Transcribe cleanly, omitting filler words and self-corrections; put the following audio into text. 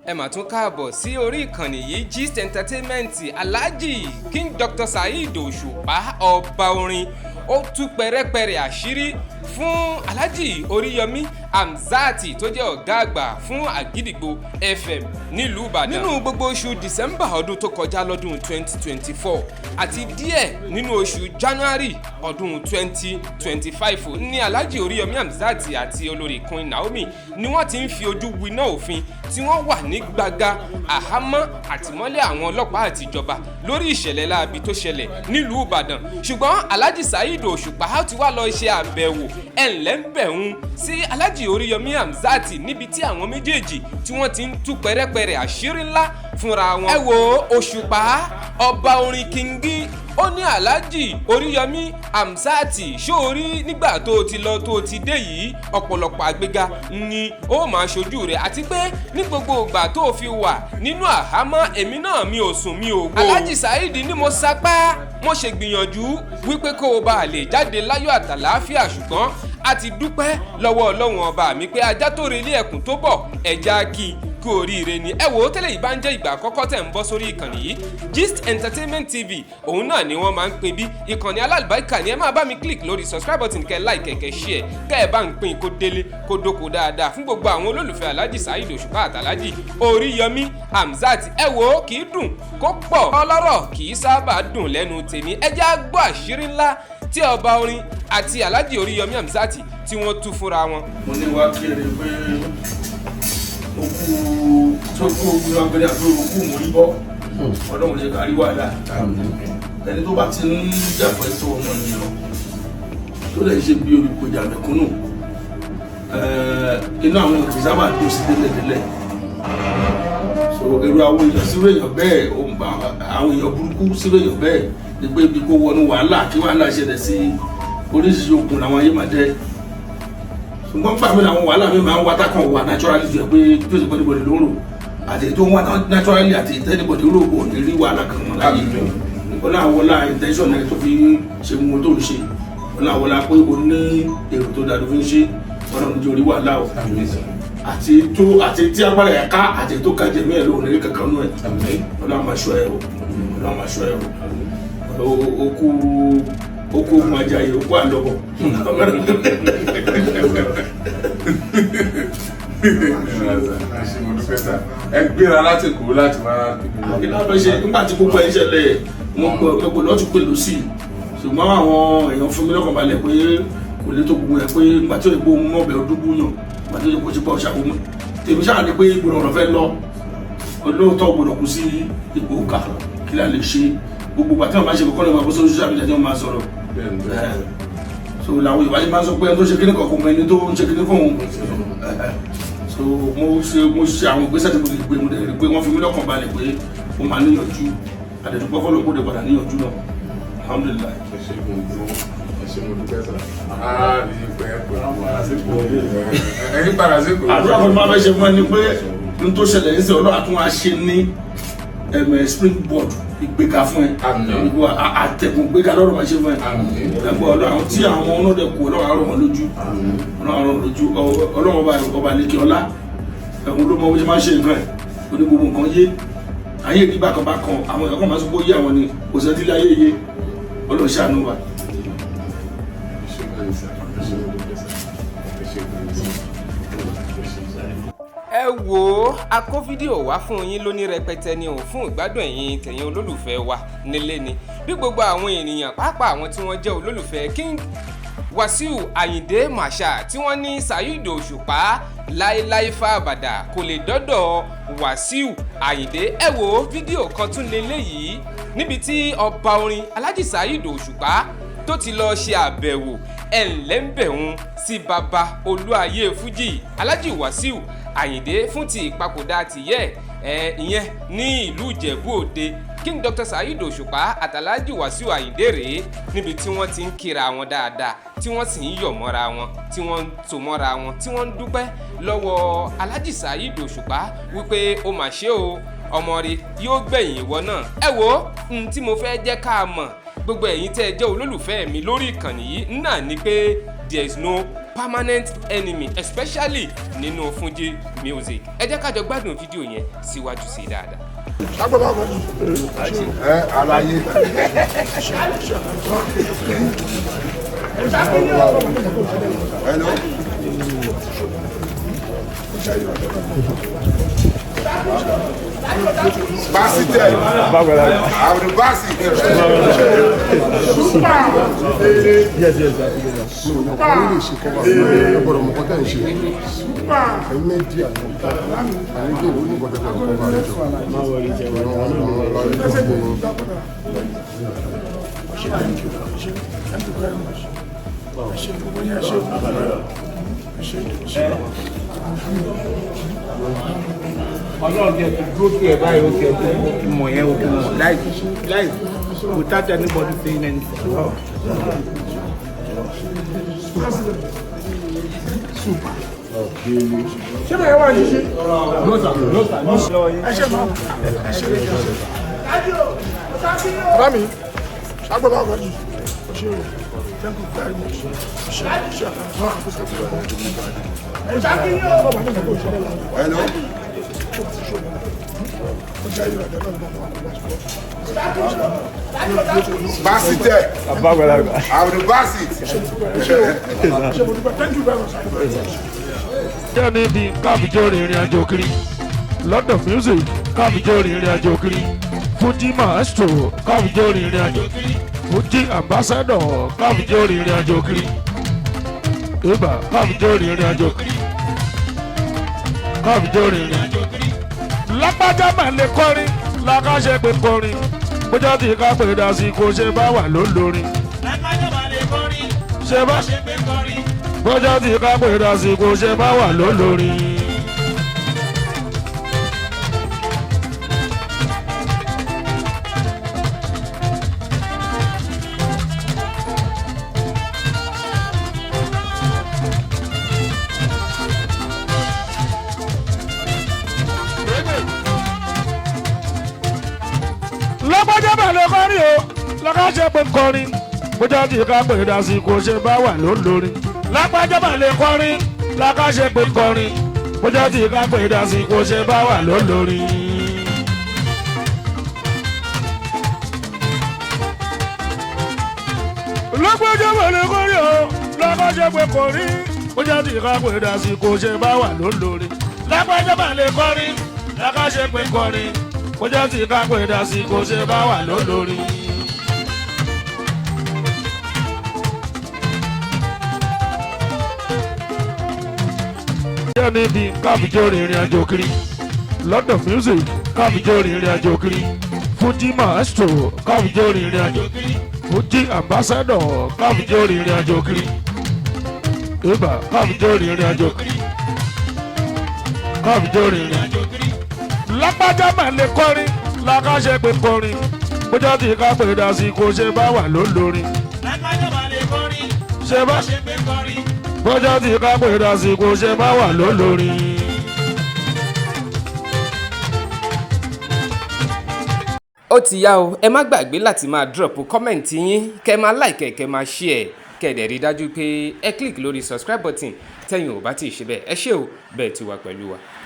ẹ mà tún káàbọ̀ sí orí ìkànnì yìí Gist Entertainment. Alhaji King Dr. Saheed Osupa ọba orin ó tú pẹrẹpẹrẹ àṣírí fún Alhaji Oriyomi Hamzat tó jẹ́ ọ̀gá àgbà fún agidigbofm nílùú Ìbàdàn nínú gbogbo oṣù December ọdún tó kọjá lọ́dún 2024 àti díẹ̀ nínú oṣù January ọdún 2025 ní Alhaji Oriyomi Hamzat àti olórí Queen Naomi ni wọ́n ti ń fi ojú winá òfin tí wọ́n wà ní gbàgà àhámọ́ àtìmọ́lé àwọn ọlọ́pàá àtijọba lórí ìṣẹ̀lẹ̀ láabi tó ṣẹlẹ̀ nílùú Ìbàdàn ṣùgbọ́n Alhaji Saheed Osupa ti wá lọ ṣe àbẹ̀wò ẹ̀ńlẹ́ńbẹ̀hún sí Alhaji Oriyomi Hamzat níbi tí àwọn méjèèjì tí wọ́n ti ń tú pẹ̀rẹ́pẹ̀rẹ́ àṣírí ńlá fúnra wọn. ẹ wo Osupa ọba orin kingi ó ní Alhaji Oriyomi Hamzat ṣóorí nígbà tó ti lọ tó ti dé yìí ọ̀pọ̀lọpọ̀ àgbéga ni ó máa ṣojú rẹ̀ àti pé ní gbogbo ìgbà tó fi wà nínú àhámọ́ èmi náà mi ò sùn mi ò gbó. Alhaji Saheed ní mo sapá mo ṣègbìyànjú wípé kó o bá lè jáde láyọ̀ àtàlàáfíà ṣùgbọ́n a ti dúpẹ́ lọ́wọ́ Ọlọ́run ọba mi pé ajá tó relé ẹkùn tó bọ̀ ẹja kí kú oríire ni. ẹ wò ó tẹ́lẹ̀ yìí bá ń jẹ́ ìgbà àkọ́kọ́ tẹ̀ ń bọ́ sórí ìkànnì yìí Gist Entertainment TV òun náà ni wọ́n máa ń pè bí ìkànnì alálùbáríkà ni ẹ máa bá mi click lórí subscribe button kẹ́ like kẹ́ share kẹ́ ẹ bá ń pín kó délé kó dóko dáadáa fún gbogbo àwọn olólùfẹ́ Alhaji Saheed Osupa àti Alhaji Oriyomi Hamzat. ẹ wò ó kì í dùn kó pọ̀ ọlọ́rọ̀ kì í sábà dùn lẹ́nu tèmi ẹ jẹ́ á gbọ́ àṣírí ńlá tí ọba orin àti Alhaji Oriyomi Hamzat tí wọ́n tú fúnra wọn. mo ní wá kéré pé òkú tó kú ogun agbẹ́rẹ́ àti òkú mórí bọ́ ọlọ́run lè kárí wàhálà ẹni tó bá ti ń jàpẹ́ tó ọmọ nìyàn tó lè ṣe bí olùkọjà mẹ́kúnnù inú àwọn òkè sábà tó sí délẹ̀délẹ̀ so èrò àwọn èèyàn sírò èèyàn bẹ́ẹ̀ àwọn èèyàn burúkú sírò èèyàn bẹ́ẹ̀ ni pé ibi kó wọnú wàhálà kí wàhálà ṣẹlẹ̀ sí oríṣiríṣi okùn làwọn ayé máa dẹ́ ṣùgbọ́n fàmí làwọn wàhálà mi máa ń wá tákàn wà naturally jẹ́ pé tó ti bọ́dìbọ̀dì lóru àti tó ń wá naturally àti ìtẹ́nibọ̀dì lóru ò ní rí wàhálà kan wọn láyé ọláwọlá intention ẹ̀ tó fi ṣe mú tó ń ṣe ọláwọlá pé o ní èrò tó dáa tó fi ń ṣe ọlọ́run jẹ́ orí wàhálà o àti tí agbára ẹ̀ ká àti tó ká jẹ̀mí ẹ̀ lóhùn ní kankan nú ẹ̀ ọlọ́run máa ṣọ́ ẹ̀ o ọlọ́run máa ṣọ́ ẹ̀ o okú ogun ajayi okú àlọ́bọ̀ ẹ gbéra láti kú láti máa ìlànà ṣe nígbà tí gbogbo ẹ̀ ṣẹlẹ̀ wọn gbọ́ lọ́tún pé lọ sí ṣùgbọ́n àwọn èèyàn fún mi lọ́kàn balẹ̀ pé kò lè tó gbogbo ẹ̀ pé nígbà tí ó lè gbó ohun mọ́bẹ̀ ọdúnbù yàn nígbà tí ó lè kó ti bọ́ ṣàkóso tèmi ṣáà ní pé ìgbòrò ọ̀rọ̀ fẹ́ lọ olóòótọ́ gbọ́dọ̀ kú sí ipò òkà kí la lè ṣe gbogbo àti àwọn máa ṣe kọ́kọ́ lọ́wọ́ bó sórí social media tí wọ́n máa sọ̀rọ̀ so làwọn ìwádìí máa ń sọ pé ẹni tó ṣe kíní kọ̀ọ̀kan mọ ẹni tó ń ṣe kíní fún òun so mo ṣe àwọn ìgbésẹ̀ tí mo ti gbé mo dẹ̀ rí pé wọ́n fi mí lọ́kàn balẹ̀ pé ó máa níyànjú àdẹ̀dúpọ̀ fọ́lọ́ kó dé padà níyànjú náà alhamdulilayi. ẹ̀yin padà sí kò. àdúrà kan máa fẹ́ ṣe fún ẹni pé n tó ṣẹlẹ̀ ní sẹ́ ọlọ́run àtúnwá ṣe ní springboard ìgbéga fún ẹ àtẹkùn gbéga lọ́rọ̀ máa ṣe fún ẹ ẹgbẹ́ ọlọ́run tí àwọn ọlọ́dẹ kù ọlọ́run àrọ̀ wọn lójú ọlọ́run ọba lẹ́kẹ́ ọlá ẹ̀hún ló mọ bó ṣe máa ń ṣe nǹkan ẹ̀ ó ní gbogbo nǹkan yé ayé ìdí bákan bákan àwọn ẹ̀kọ́ máa sọ pé ó yé àwọn ni kò sẹ́ tílé ayé yé ọlọ́run ṣàánú wa. ẹ wò ó a kó fídíò wá fún yín lóní rẹpẹtẹ ni ò fún ìgbádùn ẹ̀yin tẹ̀yin olólùfẹ́ wa nílé ni bí gbogbo àwọn ènìyàn pàápàá àwọn tí wọ́n jẹ́ olólùfẹ́ King Wasiu Ayinde Masha tí wọ́n ní Saheed Osupa láéláé fàbàdà kò lè dọ́dọ̀ Wasiu Ayinde. ẹ wò ó fídíò kan tún lélẹ́yìí níbi tí ọba orin Alhaji Saheed Osupa tó ti lọ ṣe àbẹ̀wò ẹ̀ńlẹ́ńbẹ̀hún sí baba olúayé fújì Alhaji Wasiu Ayinde fún ti ìpapòdà tìyẹ́ ìyẹn ní ìlú Ìjẹ̀bú Òde. King Dr. Saheed Osupa àti Alhaji Wasiu Ayinde rèé níbi tí wọ́n ti ń kíra wọn dáadáa tí wọ́n sì ń yọ̀ mọ́ra wọn tí wọ́n ń tò mọ́ra wọn tí wọ́n ń dúpẹ́ lọ́wọ́ Alhaji Saheed Osupa wípé ó mà ṣe o ọmọ rẹ̀ yóò gbẹ̀yìn ìwọ náà. ẹ wo n tí mo fẹ́ jẹ́ ká mọ̀ gbogbo ẹ̀yin tẹ́ ẹ jẹ́ olólùfẹ́ mi lórí ìkànnì yìí náà ni pé there is no permanent enemy especially nínú Fuji music. Ẹ jẹ́ ká jọ gbádùn fídíò yẹn síwájú sí dáadáa. Àlàyé. Hello. Basite. Abdul Basi. Yes. Really, she cover. But I'm going to say, I made the. I give you what I Thank you very much. Ọlọ́run jẹ́ kí dúró kí ẹ báyìí ó kí ẹ kí mọ̀ yẹn ó kí mọ̀ láì without anybody saying anything. Ṣé bẹ́ẹ̀ wá yìí ṣe? Ẹ ṣe mọ́. Bàbá mi, ṣàgbọ́n bá wà yìí. Thank you very much. Hello. Basite. Abdul Basi. Thank you very much. Nidi káfíjọ́ rìnrìn àjò kiri London music káfíjọ́ rìnrìn àjò kiri Fuji maestro káfíjọ́ rìnrìn àjò kiri Fuji ambassador káfíjọ́ rìnrìn àjò kiri Iba káfíjọ́ rìnrìn àjò kiri káfíjọ́ rìnrìn àjò kiri. Lápájá máa lè kọrin lákàṣẹ pé kọrin bójá tí ká pè dá sí kó ṣe bá wà lólórin. Lápájá máa lè kọrin ṣe bá ṣe pé kọrin bójá tí ká pè dá sí kó ṣe bá wà lólórin. Lápájá máa lè kọrin o lákàṣẹ pé kọrin bójá tí ká pè dá sí kó ṣe bá wà lólórin. Lápájá máa lè kọrin lákàṣẹ pé kọrin bójá tí ká pè dá sí kó ṣe bá wà lólórin. Lápájá máa lè kọrin o lákàṣẹ pé kọrin bójá tí ká pè dá sí kó ṣe bá wà lólórin. Lápájá máa lè kọrin lákàṣẹ pé kọrin bójá tí ká pè dá sí kó ṣe bá wà lólórin. Nidi káfíjọ́ rìnrìn àjò kiri London music káfíjọ́ rìnrìn àjò kiri Fuji maestro káfíjọ́ rìnrìn àjò kiri Fuji ambassador káfíjọ́ rìnrìn àjò kiri Iba káfíjọ́ rìnrìn àjò kiri káfíjọ́ rìnrìn àjò kiri. Lápájá máa lè kọrin lákàṣẹ pé kọrin bójá tí ká pè dá sí kó ṣe bá wà lólórin. Lápájá máa lè kọrin ṣe bá ṣe pé kọrin bójá tí ká pè dá sí kó ṣe bá wà lólórin. Ó ti yá o, ẹ má gbàgbé láti máa drop comment yín, kẹ́ máa like, kẹ́ máa share, kẹ́ dẹ̀ rí dájú pé ẹ click lórí subscribe button tẹ́yin ò bá ti ṣe bẹ́ẹ̀. Ẹ ṣé o, bẹ́ẹ̀ ti wà pẹ̀lú wa.